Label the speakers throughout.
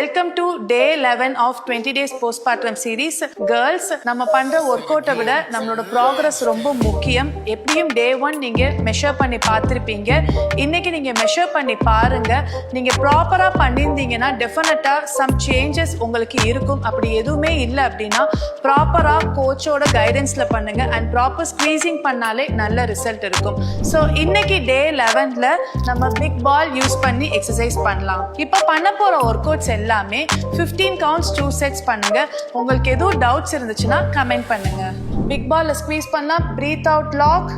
Speaker 1: Welcome to day 11 of 20 days postpartum series. Girls, நம்ம பண்ற work அவுட்டை விட நம்மளோட ப்ராக்ரஸ் ரொம்ப முக்கியம். எப்படியும் day 1 நீங்க மெஷர் பண்ணி பார்த்துருப்பீங்க. இன்னைக்கு நீங்க மெஷர் பண்ணி பாருங்க. நீங்க ப்ராப்பரா பண்ணியிருந்தீங்கன்னா டெஃபினட்டா சம் சேஞ்சஸ் உங்களுக்கு இருக்கும். அப்படி எதுவுமே இல்லை அப்படின்னா ப்ராப்பரா கோச்சோட கைடன்ஸ்ல பண்ணுங்க அண்ட் ப்ராப்பர் ஸ்குவீசிங் பண்ணாலே நல்ல ரிசல்ட் இருக்கும். ஸோ இன்னைக்கு day 11ல நம்ம பிக் பால் யூஸ் பண்ணி எக்ஸசைஸ் பண்ணலாம். இப்போ பண்ண போற ஒர்க் அவுட்ஸ் எல்லாமே 15 கவுண்ட்ஸ் 2 செட்ஸ் பண்ணுங்க. உங்களுக்கு எதுவும் டவுட்ஸ் இருந்துச்சுன்னா கமெண்ட் பண்ணுங்க. பிக் பால்ல ஸ்குவீஸ் பண்ணலாம். Breathe out lock,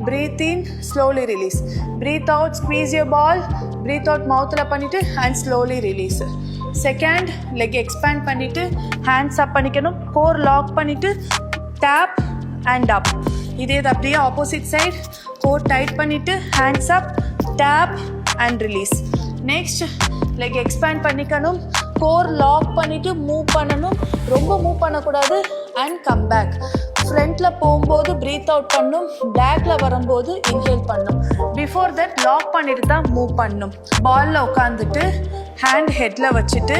Speaker 1: breathe in, slowly release. Breathe out, squeeze your ball. Breathe out, mouthல பண்ணிட்டு and slowly release. Second, leg expand பண்ணிட்டு hands up பண்ணிக்கணும். core lock பண்ணிட்டு tap and up. இதே அப்படியே opposite side, core tight பண்ணிட்டு hands up, tap and release. Next, leg expand பண்ணிக்கணும். core lock பண்ணிட்டு move பண்ணணும். ரொம்ப மூவ் பண்ணக்கூடாது and come back. ஃப்ரண்ட்ல போகும்போது பிரீத் அவுட் பண்ணும், பேக்ல வரும்போது இன்ஹேல் பண்ணும். பிஃபோர் தட் லாக் பண்ணிட்டு தான் மூவ் பண்ணும். பால்ல உட்காந்துட்டு ஹேண்ட் ஹெட்ல வச்சுட்டு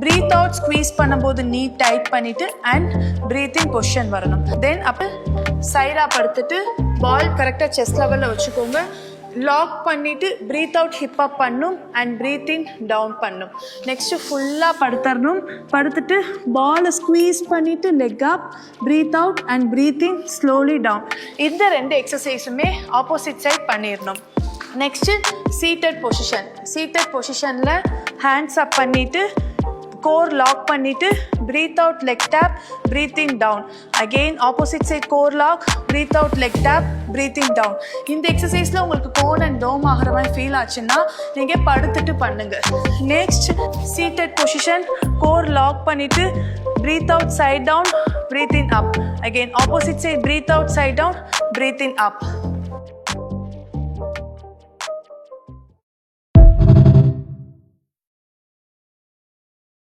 Speaker 1: பிரீத் அவுட் ஸ்குவீஸ் பண்ணும்போது நீ டைட் பண்ணிட்டு அண்ட் பிரீத்திங் பொசிஷன் வரணும். தென் அப்போ சைடா படுத்துட்டு பால் கரெக்டாக செஸ்ட் லெவலில் வச்சுக்கோங்க. லாக் பண்ணிட்டு பிரீத் அவுட் ஹிப் அப் பண்ணும் அண்ட் பிரீத்திங் டவுன் பண்ணும். நெக்ஸ்ட் ஃபுல்லாக படுத்துடணும். படுத்துட்டு பாலை ஸ்குவீஸ் பண்ணிட்டு leg up, breathe out and breathing slowly down. இந்த ரெண்டு எக்ஸசைஸுமே ஆப்போசிட் சைட் பண்ணிடணும். Next seated position. சீட்டட் பொசிஷனில் ஹேண்ட்ஸ் அப் பண்ணிட்டு core lock பண்ணிட்டு breathe out leg tap, breathing down. Again opposite side core lock, breathe out leg tap, breathing down. இந்த எக்ஸசைஸ்ல உங்களுக்கு cone and டோம் ஆகிற மாதிரி ஃபீல் ஆச்சுன்னா நீங்க படுத்துட்டு பண்ணுங்க. Next seated position, core lock பண்ணிட்டு breathe out side down, breathing up. Again opposite side breathe out side down, breathing up.